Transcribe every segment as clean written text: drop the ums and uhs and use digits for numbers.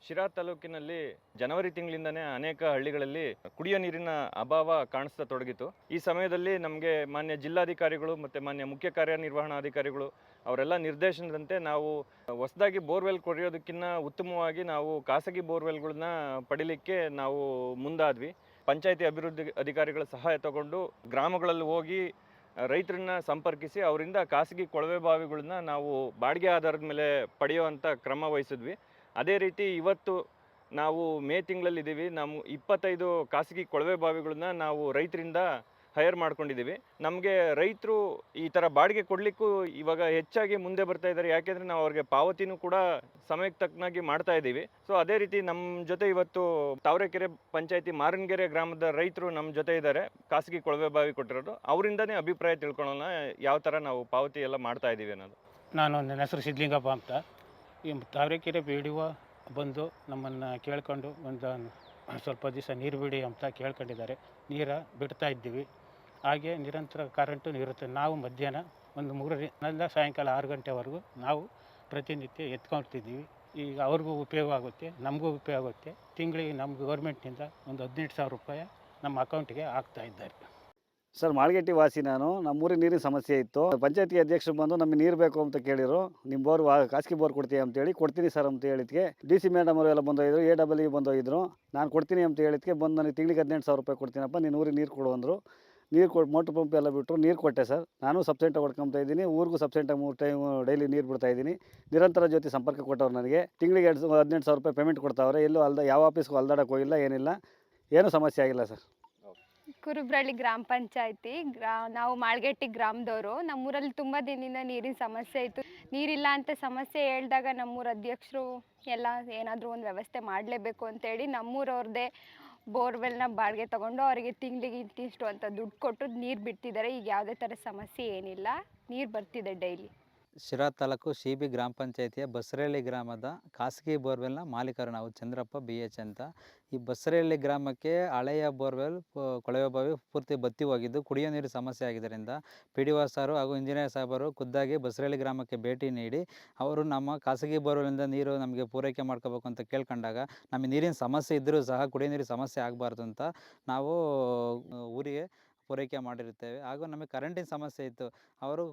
ಶಿರಾ ತಾಲೂಕಿನಲ್ಲಿ ಜನವರಿ ತಿಂಗಳಿಂದನೇ ಅನೇಕ ಹಳ್ಳಿಗಳಲ್ಲಿ ಕುಡಿಯೋ ನೀರಿನ ಅಭಾವ ಕಾಣಿಸ್ತಾ ತೊಡಗಿತು. ಈ ಸಮಯದಲ್ಲಿ ನಮಗೆ ಮಾನ್ಯ ಜಿಲ್ಲಾಧಿಕಾರಿಗಳು ಮತ್ತು ಮಾನ್ಯ ಮುಖ್ಯ ಕಾರ್ಯನಿರ್ವಹಣಾಧಿಕಾರಿಗಳು ಅವರೆಲ್ಲ ನಿರ್ದೇಶನದಂತೆ ನಾವು ಹೊಸದಾಗಿ ಬೋರ್ವೆಲ್ ಕೊರೆಯೋದಕ್ಕಿಂತ ಉತ್ತಮವಾಗಿ ನಾವು ಖಾಸಗಿ ಬೋರ್ವೆಲ್ಗಳನ್ನ ಪಡಿಲಿಕ್ಕೆ ನಾವು ಮುಂದಾದ್ವಿ. ಪಂಚಾಯತಿ ಅಭಿವೃದ್ಧಿ ಅಧಿಕಾರಿಗಳ ಸಹಾಯ ತಗೊಂಡು ಗ್ರಾಮಗಳಲ್ಲಿ ಹೋಗಿ ರೈತರನ್ನ ಸಂಪರ್ಕಿಸಿ ಅವರಿಂದ ಖಾಸಗಿ ಕೊಳವೆ ಬಾವಿಗಳನ್ನ ನಾವು ಬಾಡಿಗೆ ಆಧಾರದ ಮೇಲೆ ಪಡೆಯುವಂಥ ಕ್ರಮ ವಹಿಸಿದ್ವಿ. ಅದೇ ರೀತಿ ಇವತ್ತು ನಾವು ಮೇ ತಿಂಗಳಲ್ಲಿದ್ದೀವಿ. ನಮ್ಮ 25 ಖಾಸಗಿ ಕೊಳವೆ ಬಾವಿಗಳನ್ನ ನಾವು ರೈತರಿಂದ ಹೈರ್ ಮಾಡ್ಕೊಂಡಿದ್ದೀವಿ. ನಮಗೆ ರೈತರು ಈ ಥರ ಬಾಡಿಗೆ ಕೊಡಲಿಕ್ಕೂ ಇವಾಗ ಹೆಚ್ಚಾಗಿ ಮುಂದೆ ಬರ್ತಾ ಇದ್ದಾರೆ. ಯಾಕೆಂದರೆ ನಾವು ಅವ್ರಿಗೆ ಪಾವತಿನೂ ಕೂಡ ಸಮಯಕ್ಕೆ ತಕ್ಕನಾಗಿ ಮಾಡ್ತಾ ಇದ್ದೀವಿ. ಸೊ ಅದೇ ರೀತಿ ನಮ್ಮ ಜೊತೆ ಇವತ್ತು ತಾವರೆಕೆರೆ ಪಂಚಾಯತಿ ಮಾರನಗೆರೆ ಗ್ರಾಮದ ರೈತರು ನಮ್ಮ ಜೊತೆ ಇದ್ದಾರೆ, ಖಾಸಗಿ ಕೊಳವೆ ಬಾವಿ ಕೊಟ್ಟಿರೋದು. ಅವರಿಂದನೇ ಅಭಿಪ್ರಾಯ ತಿಳ್ಕೊಳ್ಳೋಣ, ಯಾವ ಥರ ನಾವು ಪಾವತಿ ಎಲ್ಲ ಮಾಡ್ತಾ ಇದ್ದೀವಿ ಅನ್ನೋದು. ನನ್ನ ಹೆಸರು ಸಿದ್ಧಲಿಂಗಪ್ಪ ಅಂತ. ಈ ತಾವರೆಕೆರೆ ಪಿ ಡಿ ಒ ಬಂದು ನಮ್ಮನ್ನು ಕೇಳ್ಕೊಂಡು ಒಂದು ಸ್ವಲ್ಪ ದಿವಸ ನೀರು ಬಿಡಿ ಅಂತ ಕೇಳ್ಕೊಂಡಿದ್ದಾರೆ. ನೀರು ಬಿಡ್ತಾ ಇದ್ದೀವಿ. ಹಾಗೆ ನಿರಂತರ ಕರೆಂಟು ಇರುತ್ತೆ. ನಾವು ಮಧ್ಯಾಹ್ನ ಒಂದು 3ರಿಂದ ಸಾಯಂಕಾಲ 6 ಗಂಟೆವರೆಗೂ ನಾವು ಪ್ರತಿನಿತ್ಯ ಎತ್ಕೊಳ್ತಿದ್ದೀವಿ. ಈಗ ಅವ್ರಿಗೂ ಉಪಯೋಗ ಆಗುತ್ತೆ, ನಮಗೂ ಉಪಯೋಗ ಆಗುತ್ತೆ. ತಿಂಗಳಿಗೆ ನಮ್ಮ ಗೌರ್ಮೆಂಟ್ನಿಂದ ಒಂದು 15,000 ರೂಪಾಯಿ ನಮ್ಮ ಅಕೌಂಟಿಗೆ ಹಾಕ್ತಾ ಇದ್ದಾರೆ. ಸರ್, ಮಾಳ್ಗೆಟ್ಟಿ ವಾಸಿ ನಾನು. ನಮ್ಮೂರಿಗೆ ನೀರಿನ ಸಮಸ್ಯೆ ಇತ್ತು. ಪಂಚಾಯತಿ ಅಧ್ಯಕ್ಷರು ಬಂದು ನಮಗೆ ನೀರು ಬೇಕು ಅಂತ ಕೇಳಿದ್ರು. ನಿಮ್ಮ ಬೋರ್ ಖಾಸಗಿ ಬೋರ್ ಕೊಡ್ತೀವಿ ಅಂತೇಳಿ, ಕೊಡ್ತೀನಿ ಸರ್ ಅಂತ ಹೇಳಿದ್ಕೆ DC ಮೇಡಮ್ ಅವರು ಎಲ್ಲ ಬಂದೋಗಿದ್ರು, AWE ಬಂದೋಗಿದ್ರು. ನಾನು ಕೊಡ್ತೀನಿ ಅಂತ ಹೇಳಿದ್ಕೆ ಬಂದು ನನಗೆ ತಿಂಗಳಿಗೆ 18,000 ರೂಪಾಯಿ ಕೊಡ್ತೀನಪ್ಪ, ನೀನು ಊರಿಗೆ ನೀರು ಕೊಡು ಅಂದರು. ನೀರು ಕೊಟ್ಟು ಮೋಟ್ರ್ ಪಂಪ್ ಎಲ್ಲ ಬಿಟ್ಟರು, ನೀರು ಕೊಟ್ಟೆ ಸರ್. ನಾನು ಸಬ್ಸೆಂಟಾಗಿ ಹೊಡ್ಕೊತಾ ಇದ್ದೀನಿ. ಊರಿಗೂ ಸಬ್ಸೆಂಟಾಗಿ 3 ಟೈಮ್ ಡೈಲಿ ನೀರು ಬಿಡ್ತಾ ಇದ್ದೀನಿ. ನಿರಂತರ ಜೊತೆ ಸಂಪರ್ಕ ಕೊಟ್ಟವ್ರು ನನಗೆ. ತಿಂಗಳಿಗೆ 18,000 ರೂಪಾಯಿ ಪೇಮೆಂಟ್ ಕೊಡ್ತಾವ್ರೆ. ಎಲ್ಲೂ ಯಾವ ಆಫೀಸ್ಗೂ ಅಲ್ದಾಡಕ್ಕೆ ಹೋಗಿಲ್ಲ, ಏನಿಲ್ಲ, ಏನೂ ಸಮಸ್ಯೆ ಆಗಿಲ್ಲ ಸರ್. ಕುರುಬ್ರಳ್ಳಿ ಗ್ರಾಮ ಪಂಚಾಯತಿ ನಾವು ಮಾಳ್ಗೆಟ್ಟಿ ಗ್ರಾಮದವರು. ನಮ್ಮೂರಲ್ಲಿ ತುಂಬ ದಿನದಿಂದ ನೀರಿನ ಸಮಸ್ಯೆ ಇತ್ತು. ನೀರಿಲ್ಲ ಅಂತ ಸಮಸ್ಯೆ ಹೇಳಿದಾಗ ನಮ್ಮೂರ ಅಧ್ಯಕ್ಷರು ಎಲ್ಲ ಏನಾದರೂ ಒಂದು ವ್ಯವಸ್ಥೆ ಮಾಡಲೇಬೇಕು ಅಂತೇಳಿ ನಮ್ಮೂರವ್ರದ್ದೇ ಬೋರ್ವೆಲ್ನ ಬಾಡಿಗೆ ತೊಗೊಂಡು ಅವರಿಗೆ ತಿಂಗಳಿಗೆ ಇಂತಿಷ್ಟು ಅಂತ ದುಡ್ಡು ಕೊಟ್ಟು ನೀರು ಬಿಡ್ತಿದ್ದಾರೆ. ಈಗ ಯಾವುದೇ ಥರ ಸಮಸ್ಯೆ ಏನಿಲ್ಲ, ನೀರು ಬರ್ತಿದೆ ಡೈಲಿ. ಶಿರಾ ತಾಲೂಕು CB ಗ್ರಾಮ ಪಂಚಾಯತಿಯ ಬಸರಹಳ್ಳಿ ಗ್ರಾಮದ ಖಾಸಗಿ ಬೋರ್ವೆಲ್ನ ಮಾಲೀಕರು ನಾವು, ಚಂದ್ರಪ್ಪ BH ಅಂತ. ಈ ಬಸರಹಳ್ಳಿ ಗ್ರಾಮಕ್ಕೆ ಹಳೆಯ ಬೋರ್ವೆಲ್ ಕೊಳವೆ ಬಾವಿ ಪೂರ್ತಿ ಬತ್ತಿ ಹೋಗಿದ್ದು ಕುಡಿಯೋ ನೀರು ಸಮಸ್ಯೆ ಆಗಿದ್ದರಿಂದ PDO ಸಾರು ಹಾಗೂ ಇಂಜಿನಿಯರ್ ಸಾಹೇಬರು ಖುದ್ದಾಗಿ ಬಸರಹಳ್ಳಿ ಗ್ರಾಮಕ್ಕೆ ಭೇಟಿ ನೀಡಿ ಅವರು ನಮ್ಮ ಖಾಸಗಿ ಬೋರ್ವೆಲಿಂದ ನೀರು ನಮಗೆ ಪೂರೈಕೆ ಮಾಡ್ಕೋಬೇಕು ಅಂತ ಕೇಳ್ಕೊಂಡಾಗ, ನಮಗೆ ನೀರಿನ ಸಮಸ್ಯೆ ಇದ್ದರೂ ಸಹ ಕುಡಿಯೋ ನೀರಿನ ಸಮಸ್ಯೆ ಆಗಬಾರ್ದು ಅಂತ ನಾವು ಊರಿಗೆ ಪೂರೈಕೆ ಮಾಡಿರುತ್ತೇವೆ. ಹಾಗೂ ನಮಗೆ ಕರೆಂಟಿನ ಸಮಸ್ಯೆ ಇತ್ತು. ಅವರು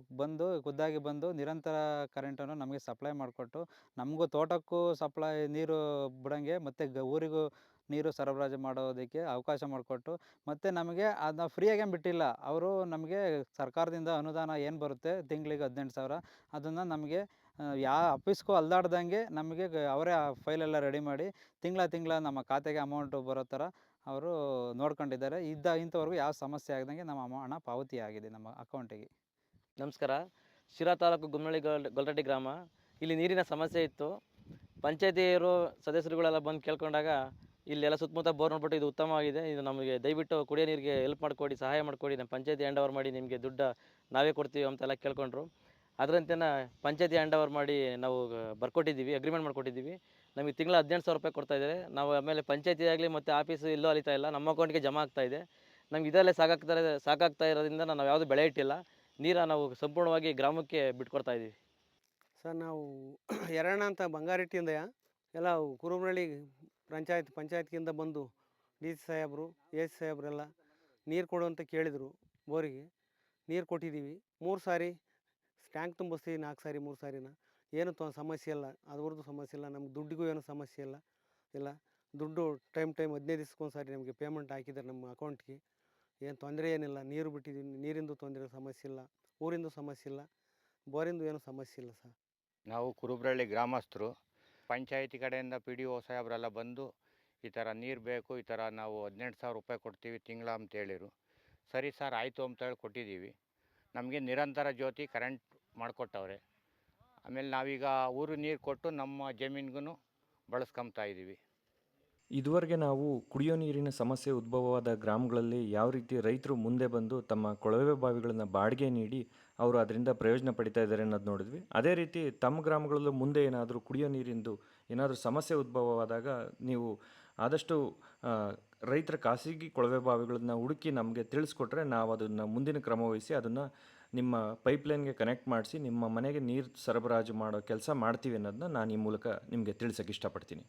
ಖುದ್ದಾಗಿ ಬಂದು ನಿರಂತರ ಕರೆಂಟನ್ನು ನಮಗೆ ಸಪ್ಲೈ ಮಾಡಿಕೊಟ್ಟು, ನಮಗೂ ತೋಟಕ್ಕೂ ಸಪ್ಲೈ ನೀರು ಬಿಡೋಂಗೆ ಮತ್ತು ಊರಿಗೂ ನೀರು ಸರಬರಾಜು ಮಾಡೋದಕ್ಕೆ ಅವಕಾಶ ಮಾಡಿಕೊಟ್ಟು, ಮತ್ತು ನಮಗೆ ಅದನ್ನ ಫ್ರೀಯಾಗೇನು ಬಿಟ್ಟಿಲ್ಲ. ಅವರು ನಮಗೆ ಸರ್ಕಾರದಿಂದ ಅನುದಾನ ಏನು ಬರುತ್ತೆ ತಿಂಗಳಿಗೆ 18,000, ಅದನ್ನು ನಮಗೆ ಯಾವ ಆಫೀಸ್ಗೂ ಅಲ್ದಾಡ್ದಂಗೆ ನಮಗೆ ಅವರೇ ಆ ಫೈಲೆಲ್ಲ ರೆಡಿ ಮಾಡಿ ತಿಂಗಳ ನಮ್ಮ ಖಾತೆಗೆ ಅಮೌಂಟು ಬರೋ ಥರ ಅವರು ನೋಡ್ಕೊಂಡಿದ್ದಾರೆ. ಇಂಥವರೆಗೂ ಯಾವ ಸಮಸ್ಯೆ ಆಗದಂಗೆ ನಮ್ಮ ಹಣ ಪಾವತಿ ಆಗಿದೆ ನಮ್ಮ ಅಕೌಂಟಿಗೆ. ನಮಸ್ಕಾರ. ಶಿರಾ ತಾಲೂಕು ಗುಮ್ಮನಹಳ್ಳಿ ಗೊಲ್ರಟ್ಟಿ ಗ್ರಾಮ. ಇಲ್ಲಿ ನೀರಿನ ಸಮಸ್ಯೆ ಇತ್ತು. ಪಂಚಾಯತಿಯವರು ಸದಸ್ಯರುಗಳೆಲ್ಲ ಬಂದು ಕೇಳ್ಕೊಂಡಾಗ ಇಲ್ಲೆಲ್ಲ ಸುತ್ತಮುತ್ತ ಬೋರ್ ನೋಡ್ಬಿಟ್ಟು ಇದು ಉತ್ತಮವಾಗಿದೆ, ಇದು ನಮಗೆ ದಯವಿಟ್ಟು ಕುಡಿಯೋ ನೀರಿಗೆ ಹೆಲ್ಪ್ ಮಾಡಿಕೊಡಿ, ಸಹಾಯ ಮಾಡಿಕೊಡಿ, ನಮ್ಮ ಪಂಚಾಯತಿ ಹ್ಯಾಂಡ್ ಓವರ್ ಮಾಡಿ ನಿಮಗೆ ದುಡ್ಡು ನಾವೇ ಕೊಡ್ತೀವಿ ಅಂತೆಲ್ಲ ಕೇಳ್ಕೊಂಡ್ರು. ಅದರಂತೆಯೇ ಪಂಚಾಯತಿ ಹ್ಯಾಂಡ್ ಓವರ್ ಮಾಡಿ ನಾವು ಬರ್ಕೊಟ್ಟಿದ್ದೀವಿ, ಅಗ್ರಿಮೆಂಟ್ ಮಾಡಿಕೊಟ್ಟಿದ್ದೀವಿ. ನಮಗೆ ತಿಂಗಳ 18,000 ರೂಪಾಯಿ ಕೊಡ್ತಾಯಿದ್ದಾರೆ. ನಾವು ಆಮೇಲೆ ಪಂಚಾಯತಿ ಆಗಲಿ ಮತ್ತು ಆಫೀಸು ಎಲ್ಲೂ ಅಲಿತಾ ಇಲ್ಲ, ನಮ್ಮ ಅಕೌಂಟ್ಗೆ ಜಮಾ ಆಗ್ತಾಯಿದೆ. ನಮ್ಗೆ ಇದರಲ್ಲೇ ಸಾಕಾಗ್ತಾ ಇರೋದ್ರಿಂದ ನಾವು ಯಾವುದು ಬೆಳೆ ಇಟ್ಟಿಲ್ಲ. ನೀರು ನಾವು ಸಂಪೂರ್ಣವಾಗಿ ಗ್ರಾಮಕ್ಕೆ ಬಿಟ್ಕೊಡ್ತಾ ಇದ್ದೀವಿ. ಸರ್, ನಾವು ಯರಣ್ಣ ಅಂತ ಬಂಗಾರೆಟ್ಟಿಯಿಂದ ಎಲ್ಲ ಕುರುಬನಹಳ್ಳಿ ಪಂಚಾಯತ್ಗಿಂದ ಬಂದು DC ಸಾಹೇಬರು AC ಸಾಹೇಬರೆಲ್ಲ ನೀರು ಕೊಡು ಅಂತ ಕೇಳಿದರು. ಬೋರಿಗೆ ನೀರು ಕೊಟ್ಟಿದ್ದೀವಿ. 3 ಸಾರಿ ಟ್ಯಾಂಕ್ ತುಂಬಿಸ್ತೀವಿ, 4 ಸಾರಿ 3 ಸಾರಿನ. ಏನು ಸಮಸ್ಯೆ ಇಲ್ಲ, ಅದ್ರದ್ದು ಸಮಸ್ಯೆ ಇಲ್ಲ. ನಮ್ಗೆ ದುಡ್ಡಿಗೂ ಏನೂ ಸಮಸ್ಯೆ ಇಲ್ಲ. ದುಡ್ಡು ಟೈಮ್ 15 ದಿವ್ಸಕ್ಕೊಂದು ಸಾರಿ ನಮಗೆ ಪೇಮೆಂಟ್ ಹಾಕಿದ್ದಾರೆ ನಮ್ಮ ಅಕೌಂಟ್ಗೆ. ಏನು ತೊಂದರೆ ಏನಿಲ್ಲ. ನೀರು ಬಿಟ್ಟಿದ್ದೀವಿ, ನೀರಿಂದು ತೊಂದರೆ ಸಮಸ್ಯೆ ಇಲ್ಲ, ಊರಿಂದು ಸಮಸ್ಯೆ ಇಲ್ಲ, ಬೋರಿಂದು ಏನೂ ಸಮಸ್ಯೆ ಇಲ್ಲ ಸರ್. ನಾವು ಕುರುಬ್ರಳ್ಳಿ ಗ್ರಾಮಸ್ಥರು. ಪಂಚಾಯತಿ ಕಡೆಯಿಂದ PDO ಸಾಹೇಬರೆಲ್ಲ ಬಂದು ಈ ಥರ ನೀರು ಬೇಕು, ಈ ಥರ ನಾವು 18,000 ರೂಪಾಯಿ ಕೊಡ್ತೀವಿ ತಿಂಗಳ ಅಂತೇಳಿರು. ಸರಿ ಸರ್, ಆಯಿತು ಅಂತೇಳಿ ಕೊಟ್ಟಿದ್ದೀವಿ. ನಮಗೆ ನಿರಂತರ ಜ್ಯೋತಿ ಕರೆಂಟ್ ಮಾಡಿಕೊಟ್ಟವ್ರೆ. ಆಮೇಲೆ ನಾವೀಗ ಊರು ನೀರು ಕೊಟ್ಟು ನಮ್ಮ ಜಮೀನಿಗೂ ಬಳಸ್ಕೊತಾ ಇದ್ದೀವಿ. ಇದುವರೆಗೆ ನಾವು ಕುಡಿಯೋ ನೀರಿನ ಸಮಸ್ಯೆ ಉದ್ಭವವಾದ ಗ್ರಾಮಗಳಲ್ಲಿ ಯಾವ ರೀತಿ ರೈತರು ಮುಂದೆ ಬಂದು ತಮ್ಮ ಕೊಳವೆ ಬಾವಿಗಳನ್ನು ಬಾಡಿಗೆ ನೀಡಿ ಅವರು ಅದರಿಂದ ಪ್ರಯೋಜನ ಪಡಿತಾ ಇದ್ದಾರೆ ಅನ್ನೋದು ನೋಡಿದ್ವಿ. ಅದೇ ರೀತಿ ತಮ್ಮ ಗ್ರಾಮಗಳಲ್ಲೂ ಮುಂದೆ ಏನಾದರೂ ಕುಡಿಯೋ ನೀರಿಂದು ಏನಾದರೂ ಸಮಸ್ಯೆ ಉದ್ಭವವಾದಾಗ ನೀವು ಆದಷ್ಟು ರೈತರ ಖಾಸಗಿ ಕೊಳವೆ ಬಾವಿಗಳನ್ನ ಹುಡುಕಿ ನಮಗೆ ತಿಳಿಸ್ಕೊಟ್ರೆ ನಾವು ಅದನ್ನು ಮುಂದಿನ ಕ್ರಮ ವಹಿಸಿ ಅದನ್ನು ನಿಮ್ಮ ಪೈಪ್ಲೈನ್ಗೆ ಕನೆಕ್ಟ್ ಮಾಡಿಸಿ ನಿಮ್ಮ ಮನೆಗೆ ನೀರು ಸರಬರಾಜು ಮಾಡೋ ಕೆಲಸ ಮಾಡ್ತೀವಿ ಅನ್ನೋದನ್ನ ನಾನು ಈ ಮೂಲಕ ನಿಮಗೆ ತಿಳಿಸೋಕ್ಕೆ ಇಷ್ಟಪಡ್ತೀನಿ.